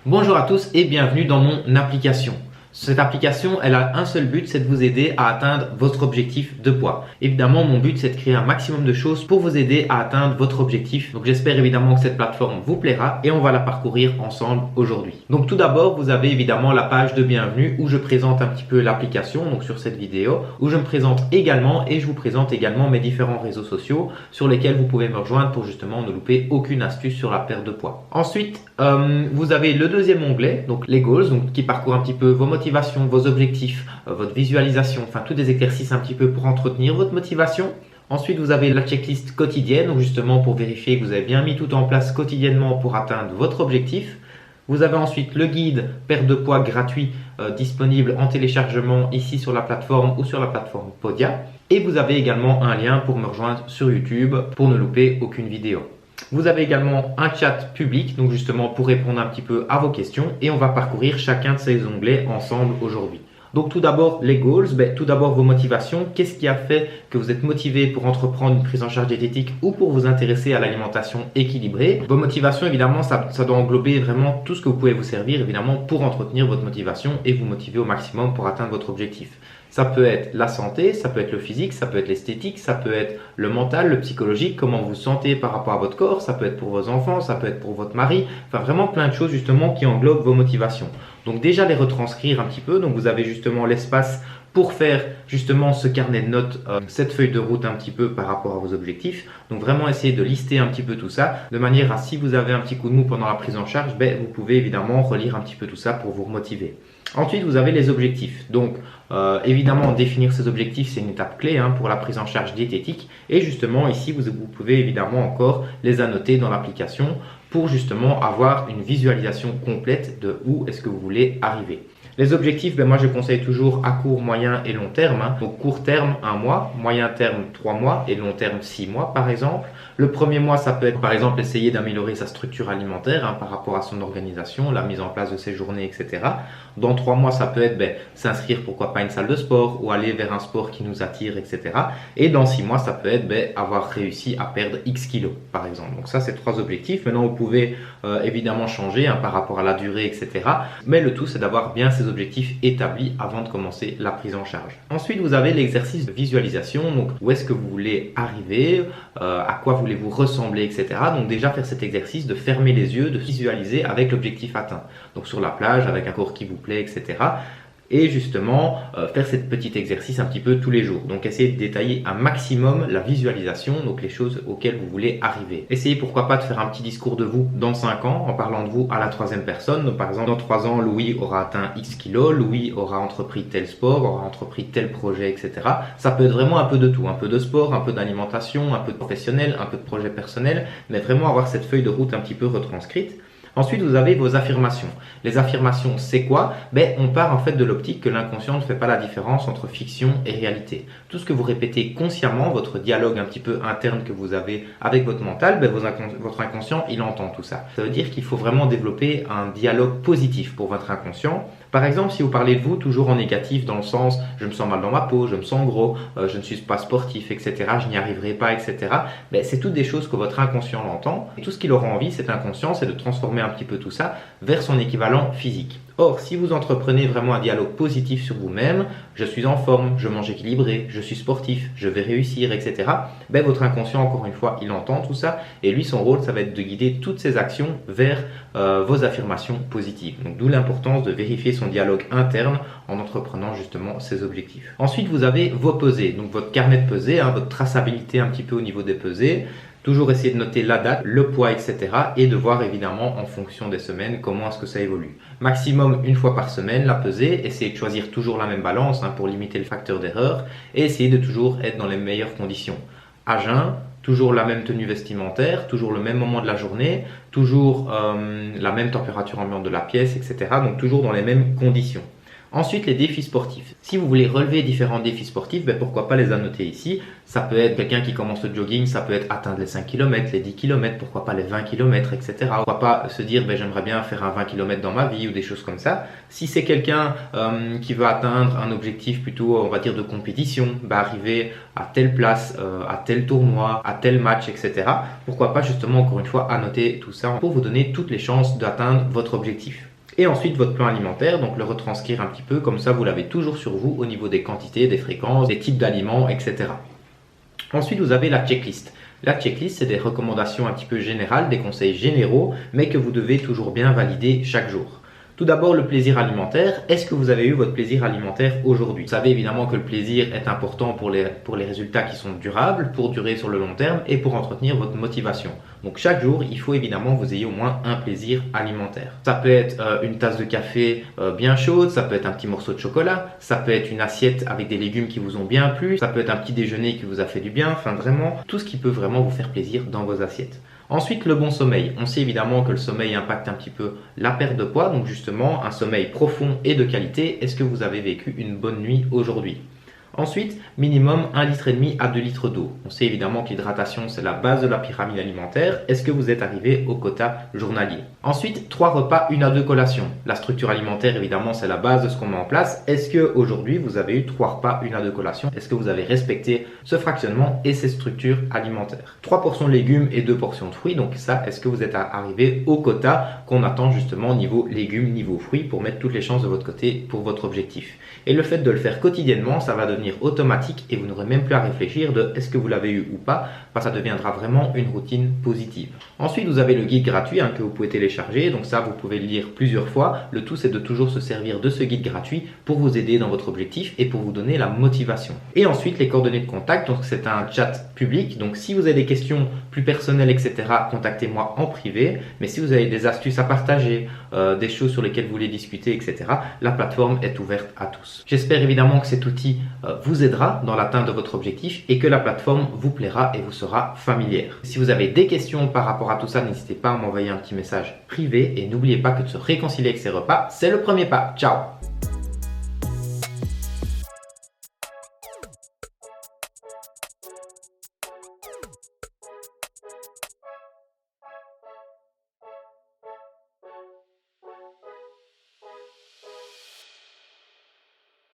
Bonjour à tous et bienvenue dans mon application. Cette application, elle a un seul but, c'est de vous aider à atteindre votre objectif de poids. Évidemment, mon but, c'est de créer un maximum de choses pour vous aider à atteindre votre objectif. Donc, j'espère évidemment que cette plateforme vous plaira et on va la parcourir ensemble aujourd'hui. Donc, tout d'abord, vous avez évidemment la page de bienvenue où je présente un petit peu l'application, donc sur cette vidéo, où je me présente également et je vous présente également mes différents réseaux sociaux sur lesquels vous pouvez me rejoindre pour justement ne louper aucune astuce sur la perte de poids. Ensuite, vous avez le deuxième onglet, donc les goals, donc qui parcourt un petit peu vos motivations, vos objectifs, votre visualisation, enfin tous des exercices un petit peu pour entretenir votre motivation. Ensuite, vous avez la checklist quotidienne, donc justement pour vérifier que vous avez bien mis tout en place quotidiennement pour atteindre votre objectif. Vous avez ensuite le guide perte de poids gratuit disponible en téléchargement ici sur la plateforme ou sur la plateforme Podia. Et vous avez également un lien pour me rejoindre sur YouTube pour ne louper aucune vidéo. Vous avez également un chat public, donc justement pour répondre un petit peu à vos questions et on va parcourir chacun de ces onglets ensemble aujourd'hui. Donc tout d'abord les goals, tout d'abord vos motivations. Qu'est-ce qui a fait que vous êtes motivé pour entreprendre une prise en charge diététique ou pour vous intéresser à l'alimentation équilibrée? Vos motivations, évidemment, ça doit englober vraiment tout ce que vous pouvez vous servir, évidemment, pour entretenir votre motivation et vous motiver au maximum pour atteindre votre objectif. Ça peut être la santé, ça peut être le physique, ça peut être l'esthétique, ça peut être le mental, le psychologique, comment vous vous sentez par rapport à votre corps, ça peut être pour vos enfants, ça peut être pour votre mari, enfin vraiment plein de choses justement qui englobent vos motivations. Donc déjà les retranscrire un petit peu, donc vous avez justement l'espace pour faire justement ce carnet de notes, cette feuille de route un petit peu par rapport à vos objectifs. Donc vraiment essayer de lister un petit peu tout ça, de manière à si vous avez un petit coup de mou pendant la prise en charge, vous pouvez évidemment relire un petit peu tout ça pour vous remotiver. Ensuite, vous avez les objectifs. Donc, évidemment, définir ces objectifs, c'est une étape clé pour la prise en charge diététique. Et justement, ici, vous pouvez évidemment encore les annoter dans l'application pour justement avoir une visualisation complète de où est-ce que vous voulez arriver. Les objectifs, moi je conseille toujours à court, moyen et long terme. Donc court terme 1 mois, moyen terme 3 mois et long terme 6 mois par exemple. Le premier mois, ça peut être par exemple essayer d'améliorer sa structure alimentaire par rapport à son organisation, la mise en place de ses journées, etc. Dans 3 mois, ça peut être s'inscrire pourquoi pas à une salle de sport ou aller vers un sport qui nous attire, etc. Et dans 6 mois, ça peut être avoir réussi à perdre X kilos par exemple. Donc ça, c'est 3 objectifs. Maintenant, vous pouvez évidemment changer par rapport à la durée, etc. Mais le tout, c'est d'avoir bien ces objectifs établis avant de commencer la prise en charge. Ensuite, vous avez l'exercice de visualisation. Donc, où est-ce que vous voulez arriver, à quoi voulez-vous ressembler, etc. Donc déjà faire cet exercice de fermer les yeux, de visualiser avec l'objectif atteint. Donc sur la plage, avec un corps qui vous plaît, etc. Et justement faire cet petit exercice un petit peu tous les jours. Donc essayez de détailler un maximum la visualisation, donc les choses auxquelles vous voulez arriver. Essayez pourquoi pas de faire un petit discours de vous dans 5 ans en parlant de vous à la 3e personne. Donc par exemple dans 3 ans, Louis aura atteint X kilos, Louis aura entrepris tel sport, aura entrepris tel projet, etc. Ça peut être vraiment un peu de tout, un peu de sport, un peu d'alimentation, un peu de professionnel, un peu de projet personnel, mais vraiment avoir cette feuille de route un petit peu retranscrite. Ensuite, vous avez vos affirmations. Les affirmations, c'est quoi? On part en fait de l'optique que l'inconscient ne fait pas la différence entre fiction et réalité. Tout ce que vous répétez consciemment, votre dialogue un petit peu interne que vous avez avec votre mental, votre inconscient, il entend tout ça. Ça veut dire qu'il faut vraiment développer un dialogue positif pour votre inconscient. Par exemple, si vous parlez de vous toujours en négatif dans le sens « je me sens mal dans ma peau, je me sens gros, je ne suis pas sportif, etc., je n'y arriverai pas, etc. » C'est toutes des choses que votre inconscient l'entend. Et tout ce qu'il aura envie, cet inconscient, c'est de transformer un petit peu tout ça vers son équivalent physique. Or, si vous entreprenez vraiment un dialogue positif sur vous-même, je suis en forme, je mange équilibré, je suis sportif, je vais réussir, etc. Votre inconscient, encore une fois, il entend tout ça et lui, son rôle, ça va être de guider toutes ses actions vers vos affirmations positives. Donc, d'où l'importance de vérifier son dialogue interne en entreprenant justement ses objectifs. Ensuite, vous avez vos pesées, donc votre carnet de pesées, votre traçabilité un petit peu au niveau des pesées. Toujours essayer de noter la date, le poids, etc. et de voir évidemment en fonction des semaines comment est-ce que ça évolue. Maximum 1 fois par semaine, la peser, essayez de choisir toujours la même balance pour limiter le facteur d'erreur et essayez de toujours être dans les meilleures conditions. À jeun, toujours la même tenue vestimentaire, toujours le même moment de la journée, toujours la même température ambiante de la pièce, etc. Donc toujours dans les mêmes conditions. Ensuite, les défis sportifs. Si vous voulez relever différents défis sportifs, pourquoi pas les annoter ici. Ça peut être quelqu'un qui commence le jogging, ça peut être atteindre les 5 km, les 10 km, pourquoi pas les 20 km, etc. Pourquoi pas se dire j'aimerais bien faire un 20 km dans ma vie ou des choses comme ça. Si c'est quelqu'un qui veut atteindre un objectif plutôt, on va dire, de compétition, arriver à telle place, à tel tournoi, à tel match, etc. Pourquoi pas justement, encore une fois, annoter tout ça pour vous donner toutes les chances d'atteindre votre objectif. Et ensuite votre plan alimentaire, donc le retranscrire un petit peu, comme ça vous l'avez toujours sur vous au niveau des quantités, des fréquences, des types d'aliments, etc. Ensuite vous avez la checklist. La checklist, c'est des recommandations un petit peu générales, des conseils généraux, mais que vous devez toujours bien valider chaque jour. Tout d'abord, le plaisir alimentaire. Est-ce que vous avez eu votre plaisir alimentaire aujourd'hui? Vous savez évidemment que le plaisir est important pour les résultats qui sont durables, pour durer sur le long terme et pour entretenir votre motivation. Donc chaque jour, il faut évidemment que vous ayez au moins un plaisir alimentaire. Ça peut être une tasse de café bien chaude, ça peut être un petit morceau de chocolat, ça peut être une assiette avec des légumes qui vous ont bien plu, ça peut être un petit déjeuner qui vous a fait du bien, enfin vraiment tout ce qui peut vraiment vous faire plaisir dans vos assiettes. Ensuite, le bon sommeil. On sait évidemment que le sommeil impacte un petit peu la perte de poids, donc justement un sommeil profond et de qualité. Est-ce que vous avez vécu une bonne nuit aujourd'hui? Ensuite, minimum 1,5 litre à 2 litres d'eau. On sait évidemment que l'hydratation, c'est la base de la pyramide alimentaire. Est-ce que vous êtes arrivé au quota journalier? Ensuite, 3 repas, 1 à 2 collations. La structure alimentaire, évidemment, c'est la base de ce qu'on met en place. Est-ce qu'aujourd'hui, vous avez eu 3 repas, 1 à 2 collations? Est-ce que vous avez respecté ce fractionnement et ces structures alimentaires? 3 portions de légumes et 2 portions de fruits. Donc ça, est-ce que vous êtes arrivé au quota qu'on attend justement niveau légumes, niveau fruits pour mettre toutes les chances de votre côté pour votre objectif? Et le fait de le faire quotidiennement, ça va devenir automatique et vous n'aurez même plus à réfléchir de est-ce que vous l'avez eu ou pas, parce que ça deviendra vraiment une routine positive. Ensuite, vous avez le guide gratuit que vous pouvez télécharger, donc ça vous pouvez le lire plusieurs fois. Le tout, c'est de toujours se servir de ce guide gratuit pour vous aider dans votre objectif et pour vous donner la motivation. Et ensuite, les coordonnées de contact, donc c'est un chat public, donc si vous avez des questions plus personnelles, etc., contactez-moi en privé, mais si vous avez des astuces à partager, des choses sur lesquelles vous voulez discuter, etc., la plateforme est ouverte à tous. J'espère évidemment que cet outil vous aidera dans l'atteinte de votre objectif et que la plateforme vous plaira et vous sera familière. Si vous avez des questions par rapport à tout ça, n'hésitez pas à m'envoyer un petit message privé et n'oubliez pas que de se réconcilier avec ses repas, c'est le premier pas. Ciao!